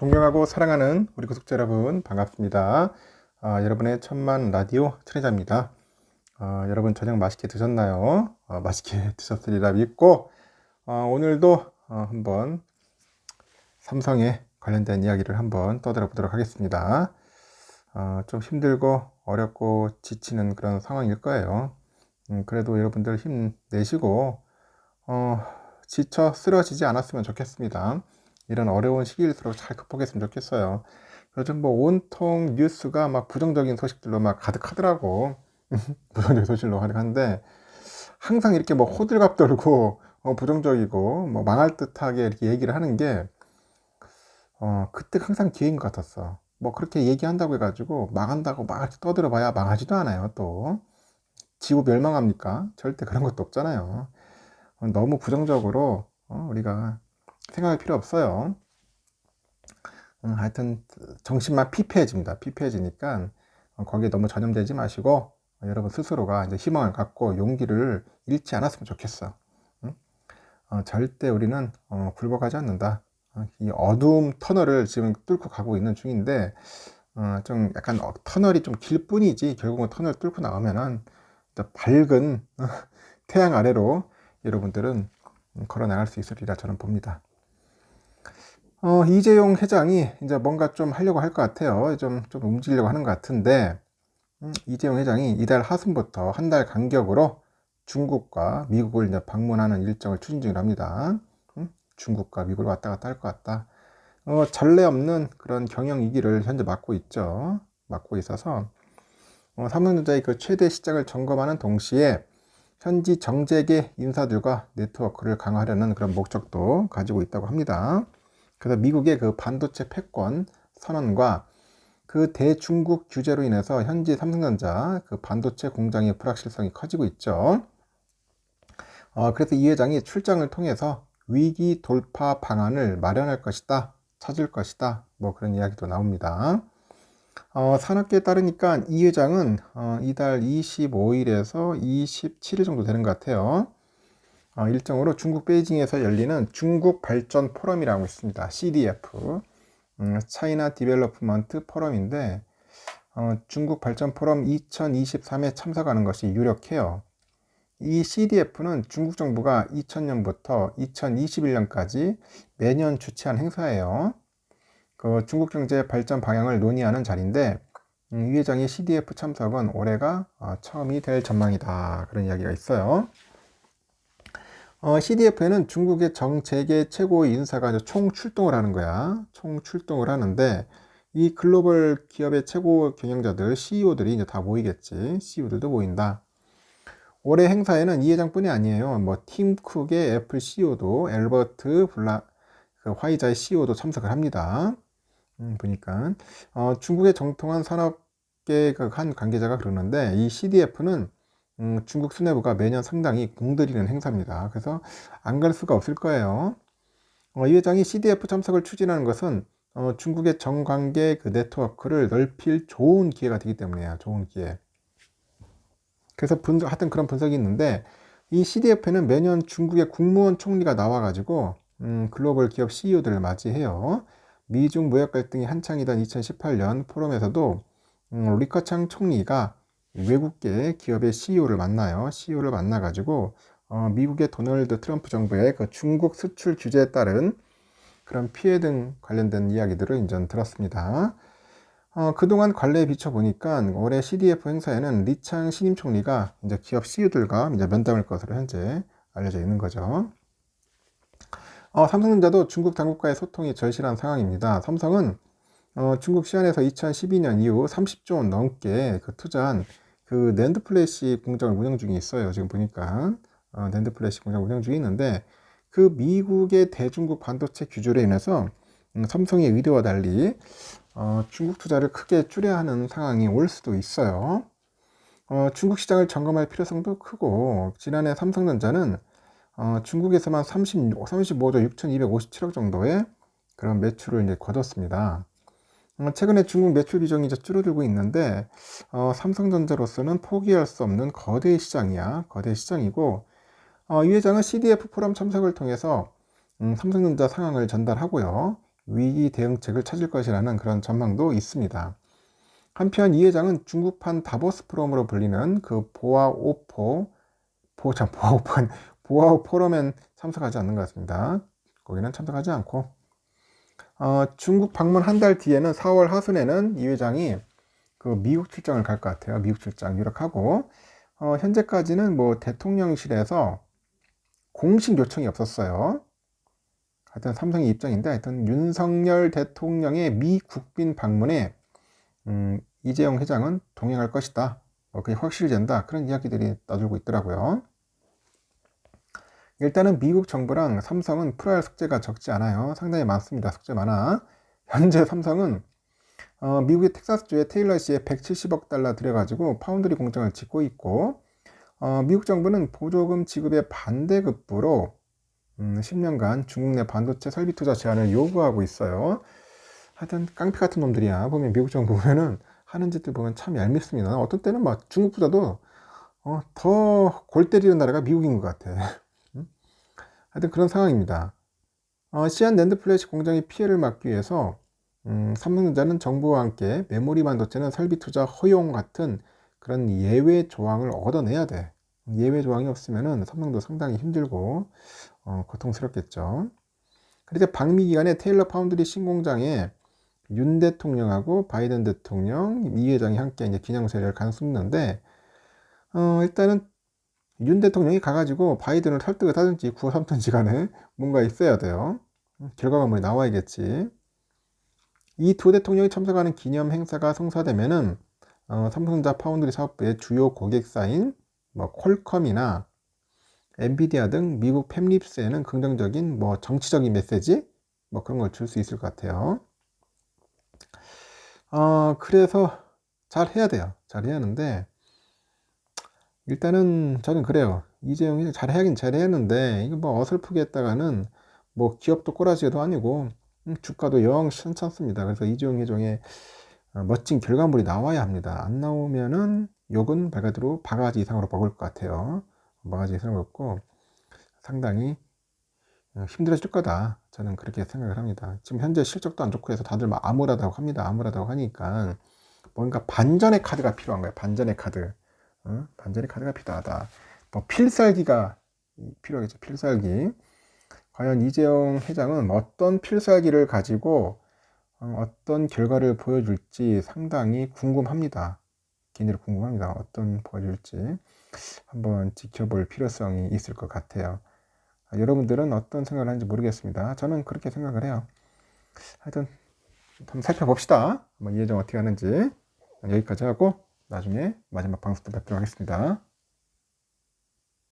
존경하고 사랑하는 우리 구독자 여러분 반갑습니다. 여러분의 천만 라디오 천혜자입니다. 여러분 저녁 맛있게 드셨나요? 맛있게 드셨으리라 믿고 오늘도 한번 삼성에 관련된 이야기를 한번 떠들어 보도록 하겠습니다. 좀 힘들고 어렵고 지치는 그런 상황일 거예요. 그래도 여러분들 힘내시고 지쳐 쓰러지지 않았으면 좋겠습니다. 이런 어려운 시기일수록 잘 극복했으면 좋겠어요. 요즘 뭐 온통 뉴스가 막 부정적인 소식들로 막 가득하더라고. 부정적인 소식로 가득한데 항상 이렇게 뭐 호들갑 떨고 부정적이고 뭐 망할 듯하게 이렇게 얘기를 하는 게 그때 항상 기회인 것 같았어. 뭐 그렇게 얘기한다고 해가지고 망한다고 막 이렇게 떠들어봐야 망하지도 않아요. 또 지구 멸망합니까? 절대 그런 것도 없잖아요. 너무 부정적으로 우리가 생각할 필요 없어요. 하여튼 정신만 피폐해집니다. 피폐해지니까 거기에 너무 전염되지 마시고 여러분 스스로가 이제 희망을 갖고 용기를 잃지 않았으면 좋겠어. 절대 우리는 굴복하지 않는다. 이 어두움 터널을 지금 뚫고 가고 있는 중인데 좀 약간 터널이 좀 길 뿐이지 결국은 터널 뚫고 나오면은 밝은 태양 아래로 여러분들은 걸어 나갈 수 있으리라 저는 봅니다. 이재용 회장이 이제 뭔가 좀 하려고 할 것 같아요. 좀 움직이려고 하는 것 같은데, 이재용 회장이 이달 하순부터 한 달 간격으로 중국과 미국을 이제 방문하는 일정을 추진 중이랍니다. 중국과 미국을 왔다 갔다 할 것 같다. 전례 없는 그런 경영 위기를 현재 맞고 있죠. 맞고 있어서, 삼성전자의 그 최대 시장을 점검하는 동시에 현지 정재계 인사들과 네트워크를 강화하려는 그런 목적도 가지고 있다고 합니다. 그래서 미국의 그 반도체 패권 선언과 그 대중국 규제로 인해서 현지 삼성전자 그 반도체 공장의 불확실성이 커지고 있죠. 그래서 이 회장이 출장을 통해서 위기 돌파 방안을 마련할 것이다, 찾을 것이다, 뭐 그런 이야기도 나옵니다. 산업계에 따르니까 이 회장은 이달 25일에서 27일 정도 되는 것 같아요. 일정으로 중국 베이징에서 열리는 중국 발전 포럼이라고 있습니다. CDF, 차이나 디벨로프먼트 포럼인데 중국 발전 포럼 2023에 참석하는 것이 유력해요. 이 CDF는 중국 정부가 2000년부터 2021년까지 매년 주최한 행사예요. 그 중국 경제 발전 방향을 논의하는 자리인데 이 회장의 CDF 참석은 올해가 처음이 될 전망이다. 그런 이야기가 있어요. CDF에는 중국의 정재계 최고 인사가 총 출동을 하는 거야. 총 출동을 하는데 이 글로벌 기업의 최고 경영자들, CEO들이 이제 다 모이겠지. CEO들도 모인다. 올해 행사에는 이 회장뿐이 아니에요. 뭐 팀 쿡의 애플 CEO도 앨버트 그 화이자의 CEO도 참석을 합니다. 보니까 중국의 정통한 산업계 한 관계자가 그러는데 이 CDF는 중국 수뇌부가 매년 상당히 공들이는 행사입니다. 그래서 안 갈 수가 없을 거예요. 이 회장이 CDF 참석을 추진하는 것은 중국의 정관계 그 네트워크를 넓힐 좋은 기회가 되기 때문이에요. 좋은 기회. 그래서 하여튼 그런 분석이 있는데 이 CDF에는 매년 중국의 국무원 총리가 나와가지고 글로벌 기업 CEO들을 맞이해요. 미중 무역 갈등이 한창이던 2018년 포럼에서도 리커창 총리가 외국계 기업의 CEO를 만나요. CEO를 만나가지고 미국의 도널드 트럼프 정부의 그 중국 수출 규제에 따른 그런 피해 등 관련된 이야기들을 이제 들었습니다. 그동안 관례에 비춰보니까 올해 CDF 행사에는 리창 신임 총리가 이제 기업 CEO들과 이제 면담할 것으로 현재 알려져 있는 거죠. 삼성전자도 중국 당국과의 소통이 절실한 상황입니다. 삼성은 중국 시안에서 2012년 이후 30조 원 넘게 그 투자한 그 낸드 플래시 공장을 운영 중에 있어요. 지금 보니까 낸드 플래시 공장 운영 중에 있는데 그 미국의 대중국 반도체 규제로 인해서 삼성의 의도와 달리 중국 투자를 크게 줄여야 하는 상황이 올 수도 있어요. 중국 시장을 점검할 필요성도 크고 지난해 삼성전자는 중국에서만 35조 6,257억 정도의 그런 매출을 이제 거뒀습니다. 최근에 중국 매출 비중이 이제 줄어들고 있는데 삼성전자로서는 포기할 수 없는 거대 시장이야. 거대 시장이고 이 회장은 CDF 포럼 참석을 통해서 삼성전자 상황을 전달하고요. 위기 대응책을 찾을 것이라는 그런 전망도 있습니다. 한편 이 회장은 중국판 다보스 포럼으로 불리는 그 보아오 포럼엔 참석하지 않는 것 같습니다. 거기는 참석하지 않고 중국 방문 한 달 뒤에는 4월 하순에는 이 회장이 그 미국 출장을 갈 것 같아요. 미국 출장 유력하고 현재까지는 뭐 대통령실에서 공식 요청이 없었어요. 하여튼 삼성의 입장인데 하여튼 윤석열 대통령의 미 국빈 방문에 이재용 회장은 동행할 것이다. 그게 확실히 된다. 그런 이야기들이 나돌고 있더라고요. 일단은 미국 정부랑 삼성은 풀어야 할 숙제가 적지 않아요. 상당히 많습니다. 숙제 많아. 현재 삼성은 미국의 텍사스주의 테일러시에 170억 달러 들여가지고 파운드리 공장을 짓고 있고 미국 정부는 보조금 지급에 반대급부로 10년간 중국 내 반도체 설비 투자 제한을 요구하고 있어요. 하여튼 깡패 같은 놈들이야. 보면 미국 정부 보면은 하는 짓들 보면 참 얄밉습니다. 어떤 때는 막 중국보다도 더 골 때리는 나라가 미국인 것 같아. 하여튼 그런 상황입니다. 시안 낸드 플래시 공장의 피해를 막기 위해서 삼성전자는 정부와 함께 메모리 반도체는 설비 투자 허용 같은 그런 예외 조항을 얻어내야 돼. 예외 조항이 없으면은 삼성도 상당히 힘들고 고통스럽겠죠. 그래서 방미 기간에 테일러 파운드리 신공장에 윤 대통령하고 바이든 대통령, 이 회장이 함께 이제 기념사를 간수는데 일단은 윤 대통령이 가가지고 바이든을 설득을 하든지 구삼든지 간에 뭔가 있어야 돼요. 결과가 나와야겠지. 이 두 대통령이 참석하는 기념 행사가 성사되면은 삼성전자 파운드리 사업부의 주요 고객사인 퀄컴이나 엔비디아 등 미국 팹립스에는 긍정적인 정치적인 메시지 그런 걸 줄 수 있을 것 같아요. 그래서 잘 해야 돼요. 잘 해야 하는데 일단은 저는 그래요. 이재용이 잘 해야긴 잘 해야 하는데 이거 어설프게 했다가는 기업도 꼬라지도 아니고 주가도 영 괜찮습니다. 그래서 이재용 회장의 멋진 결과물이 나와야 합니다. 안 나오면은 욕은 말가대로 바가지 이상으로 먹을 것 같아요. 바가지 이상으로 먹고 상당히 힘들어질 거다. 저는 그렇게 생각을 합니다. 지금 현재 실적도 안 좋고 해서 다들 암울하다고 합니다. 암울하다고 하니까 뭔가 반전의 카드가 필요한 거예요. 반전의 카드. 반전의 카드가 필요하다. 필살기가 필요하겠죠. 필살기. 과연 이재용 회장은 어떤 필살기를 가지고 어떤 결과를 보여줄지 상당히 궁금합니다. 개인적으로 궁금합니다. 어떤 보여줄지 한번 지켜볼 필요성이 있을 것 같아요. 여러분들은 어떤 생각을 하는지 모르겠습니다. 저는 그렇게 생각을 해요. 하여튼 한번 살펴봅시다. 이재용 어떻게 하는지. 여기까지 하고 나중에 마지막 방송 때 뵙도록 하겠습니다.